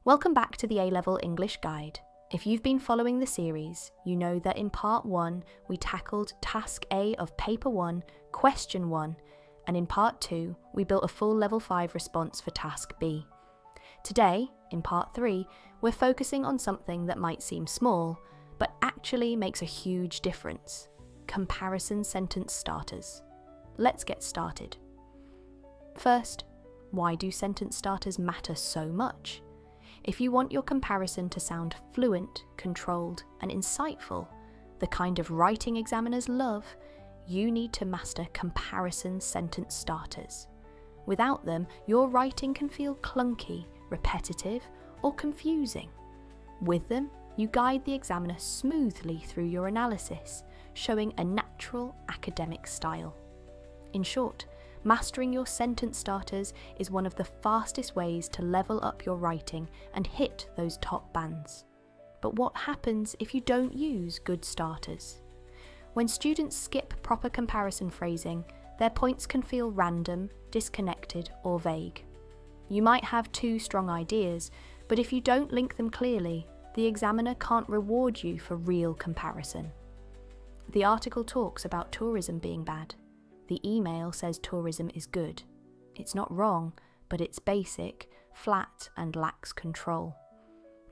Welcome back to the A-Level English Guide. If you've been following the series, you know that in Part 1 we tackled Task A of Paper 1, Question 1, and in Part 2 we built a full Level 5 response for Task B. Today, in Part 3, we're focusing on something that might seem small, but actually makes a huge difference: comparison sentence starters. Let's get started. First, why do sentence starters matter so much? If you want your comparison to sound fluent, controlled, and insightful, the kind of writing examiners love, you need to master comparison sentence starters. Without them, your writing can feel clunky, repetitive, or confusing. With them, you guide the examiner smoothly through your analysis, showing a natural academic style. In short, mastering your sentence starters is one of the fastest ways to level up your writing and hit those top bands. But what happens if you don't use good starters? When students skip proper comparison phrasing, their points can feel random, disconnected, or vague. You might have two strong ideas, but if you don't link them clearly, the examiner can't reward you for real comparison. The article talks about tourism being bad. The email says tourism is good. It's not wrong, but it's basic, flat, and lacks control.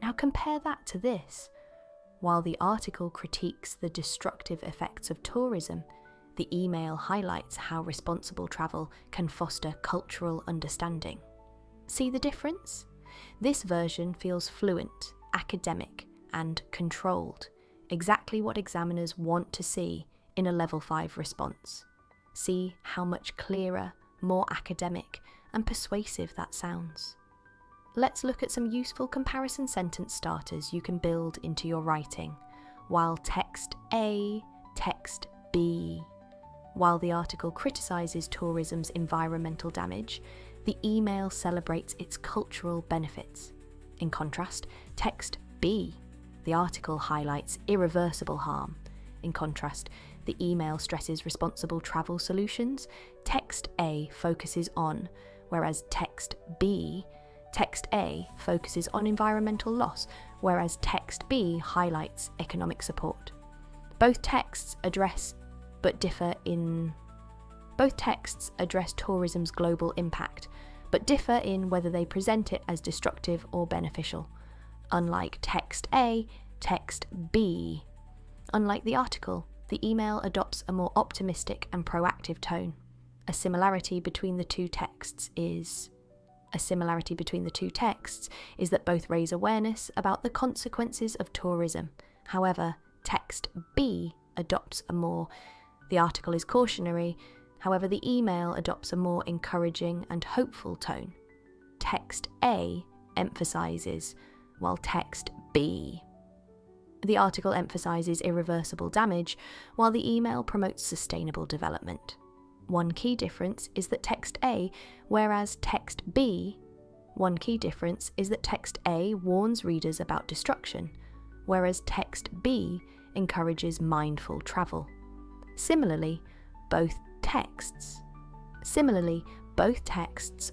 Now compare that to this. While the article critiques the destructive effects of tourism, the email highlights how responsible travel can foster cultural understanding. See the difference? This version feels fluent, academic, and controlled, exactly what examiners want to see in a Level 5 response. See how much clearer, more academic, and persuasive that sounds. Let's look at some useful comparison sentence starters you can build into your writing. While text A, text B. While the article criticises tourism's environmental damage, the email celebrates its cultural benefits. In contrast, text B. The article highlights irreversible harm. In contrast, the email stresses responsible travel solutions. Text A focuses on, whereas text A focuses on environmental loss, whereas text B highlights economic support. Both texts address tourism's global impact, but differ in whether they present it as destructive or beneficial. Unlike text A, text B. Unlike the article, the email adopts a more optimistic and proactive tone. A similarity between the two texts is that both raise awareness about the consequences of tourism. However, text B adopts the article is cautionary, however the email adopts a more encouraging and hopeful tone. Text A emphasises, while text B. The article emphasises irreversible damage, while the email promotes sustainable development. One key difference is that text A warns readers about destruction, whereas text B encourages mindful travel. Similarly, both texts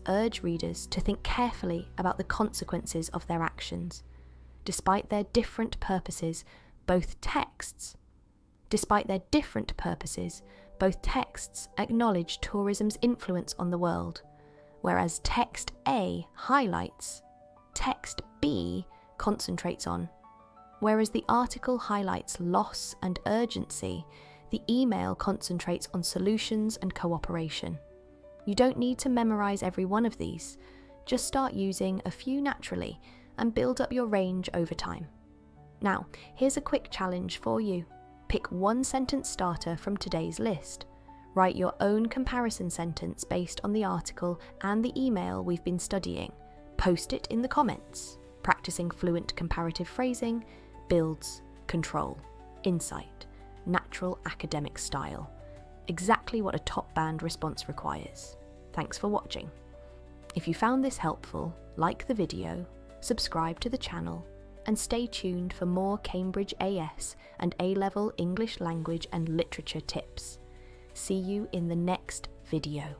urge readers to think carefully about the consequences of their actions. Despite their different purposes, both texts acknowledge tourism's influence on the world, whereas text A highlights, text B concentrates on. Whereas the article highlights loss and urgency, the email concentrates on solutions and cooperation. You don't need to memorize every one of these. Just start using a few naturally and build up your range over time. Now, here's a quick challenge for you. Pick one sentence starter from today's list. Write your own comparison sentence based on the article and the email we've been studying. Post it in the comments. Practicing fluent comparative phrasing builds control, insight, natural academic style. Exactly what a top band response requires. Thanks for watching. If you found this helpful, like the video, subscribe to the channel, and stay tuned for more Cambridge AS and A-Level English language and literature tips. See you in the next video.